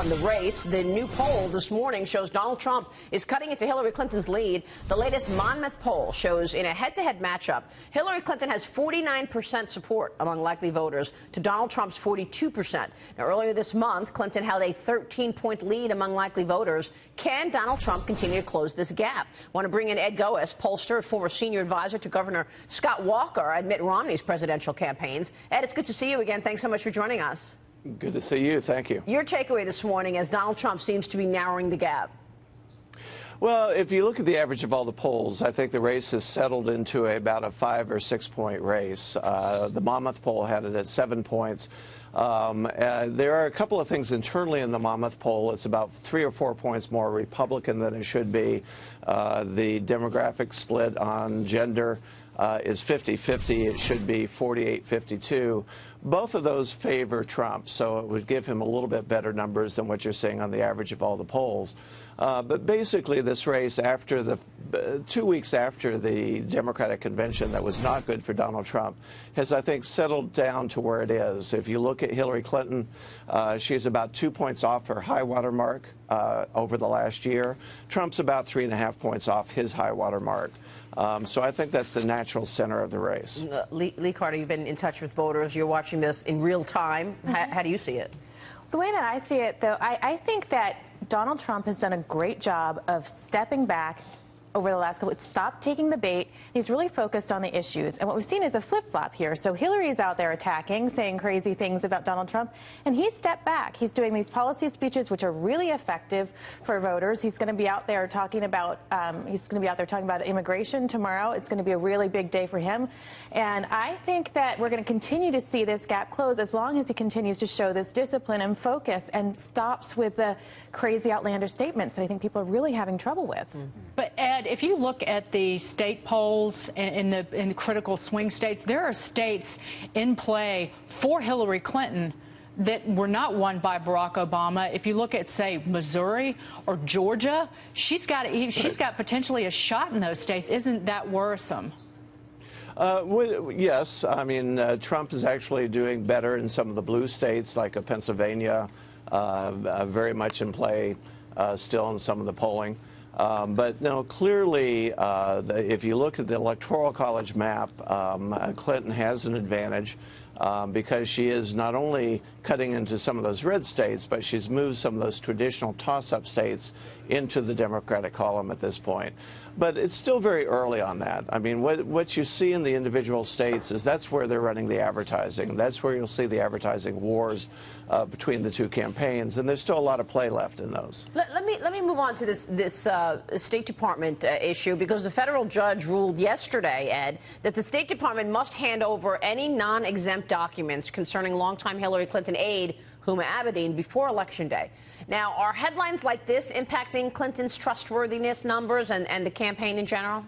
on the race. The new poll this morning shows Donald Trump is cutting into Hillary Clinton's lead. The latest Monmouth poll shows in a head-to-head matchup, Hillary Clinton has 49% support among likely voters to Donald Trump's 42%. Now, earlier this month, Clinton held a 13-point lead among likely voters. Can Donald Trump continue to close this gap? I want to bring in Ed Goeas, pollster, former senior advisor to Governor Scott Walker at Mitt Romney's presidential campaigns. Ed, it's good to see you again. Thanks so much for joining us. Good to see you. Thank you. Your takeaway this morning as Donald Trump seems to be narrowing the gap. Well, if you look at the average of all the polls, I think the race has settled into about a 5 or 6 point race. The Monmouth poll had it at 7 points. There are a couple of things internally in the Monmouth poll. It's about 3 or 4 points more Republican than it should be. The demographic split on gender is 50-50. It should be 48-52. Both of those favor Trump, so it would give him a little bit better numbers than what you're seeing on the average of all the polls. But basically, this race, after the 2 weeks after the Democratic convention that was not good for Donald Trump, has, I think, settled down to where it is. If you look at Hillary Clinton, she's about 2 points off her high water mark over the last year. Trump's about 3.5 points off his high water mark. So I think that's the natural center of the race. Lee Carter, you've been in touch with voters. You're watching this in real time. How do you see it? The way that I see it, though, I think that Donald Trump has done a great job of stepping back over the last couple weeks, stopped taking the bait. He's really focused on the issues. And what we've seen is a flip-flop here. So Hillary's out there attacking, saying crazy things about Donald Trump, and he stepped back. He's doing these policy speeches which are really effective for voters. He's going to be out there talking about immigration tomorrow. It's going to be a really big day for him. And I think that we're going to continue to see this gap close as long as he continues to show this discipline and focus and stops with the crazy outlandish statements that I think people are really having trouble with. But Ed, if you look at the state polls in the critical swing states, there are states in play for Hillary Clinton that were not won by Barack Obama. If you look at, say, Missouri or Georgia, she's got potentially a shot in those states. Isn't that worrisome? Yes. I mean, Trump is actually doing better in some of the blue states, like Pennsylvania, very much in play still in some of the polling. But no, clearly, if you look at the Electoral College map, Clinton has an advantage because she is not only cutting into some of those red states, but she's moved some of those traditional toss-up states into the Democratic column at this point. But it's still very early on that. I mean, what you see in the individual states is that's where they're running the advertising. That's where you'll see the advertising wars between the two campaigns, and there's still a lot of play left in those. Let me move on to this State Department issue, because the federal judge ruled yesterday, Ed, that the State Department must hand over any non-exempt documents concerning longtime Hillary Clinton aide Huma Abedin before Election Day. Now, are headlines like this impacting Clinton's trustworthiness numbers and the campaign in general?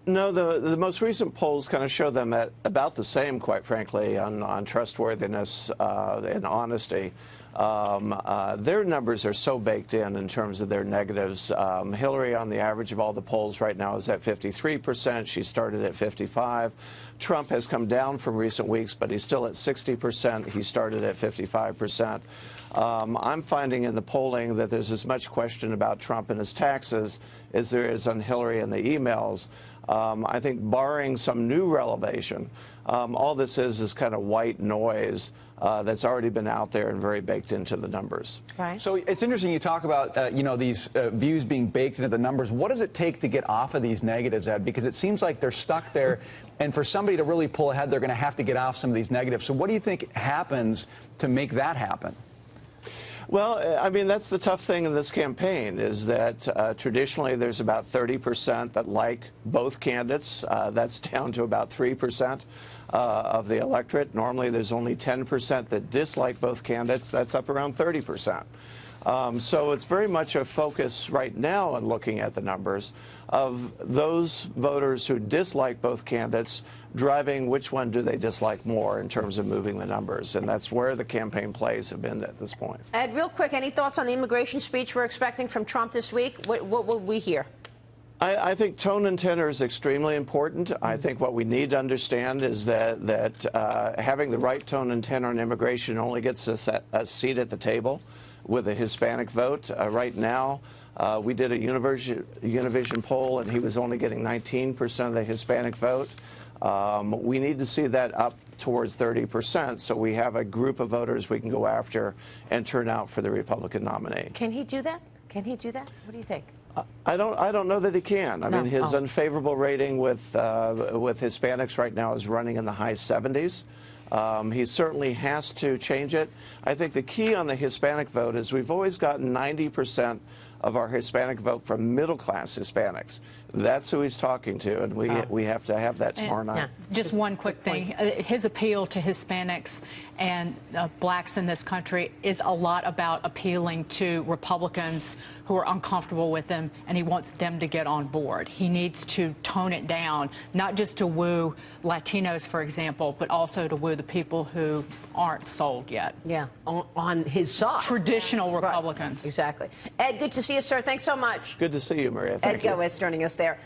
No, the most recent polls kind of show them at about the same, quite frankly, on trustworthiness and honesty. Their numbers are so baked in terms of their negatives. Hillary, on the average of all the polls right now, is at 53%. She started at 55%. Trump has come down from recent weeks, but he's still at 60%. He started at 55%. I'm finding in the polling that there's as much question about Trump and his taxes as there is on Hillary and the emails. I think barring some new revelation, all this is kind of white noise that's already been out there and very baked into the numbers. Right. So it's interesting you talk about, you know, these views being baked into the numbers. What does it take to get off of these negatives, Ed? Because it seems like they're stuck there, and for somebody to really pull ahead, they're going to have to get off some of these negatives. So what do you think happens to make that happen? Well, I mean, that's the tough thing in this campaign, is that traditionally there's about 30% that like both candidates. That's down to about 3% of the electorate. Normally there's only 10% that dislike both candidates. That's up around 30%. So it's very much a focus right now in looking at the numbers of those voters who dislike both candidates, driving which one do they dislike more in terms of moving the numbers. And that's where the campaign plays have been at this point. Ed, real quick, any thoughts on the immigration speech we're expecting from Trump this week? What will we hear? I think tone and tenor is extremely important. I think what we need to understand is that having the right tone and tenor on immigration only gets us a seat at the table. with the Hispanic vote. Right now, we did a Univision poll, and he was only getting 19% of the Hispanic vote. We need to see that up towards 30%, so we have a group of voters we can go after and turn out for the Republican nominee. Can he do that? Can he do that? What do you think? I don't know that he can. I mean, his unfavorable rating with Hispanics right now is running in the high 70s. He certainly has to change it. I think the key on the Hispanic vote is we've always gotten 90% of our Hispanic vote from middle-class Hispanics. That's who he's talking to, and we have to have that tomorrow night. Just one quick thing. His appeal to Hispanics and blacks in this country is a lot about appealing to Republicans who are uncomfortable with him, and he wants them to get on board. He needs to tone it down, not just to woo Latinos, for example, but also to woo the people who aren't sold yet. Yeah, on his side. Traditional Republicans. Right. Exactly. Ed, good to see you, sir. Thanks so much. Good to see you, Maria. Ed Goeas joining us there.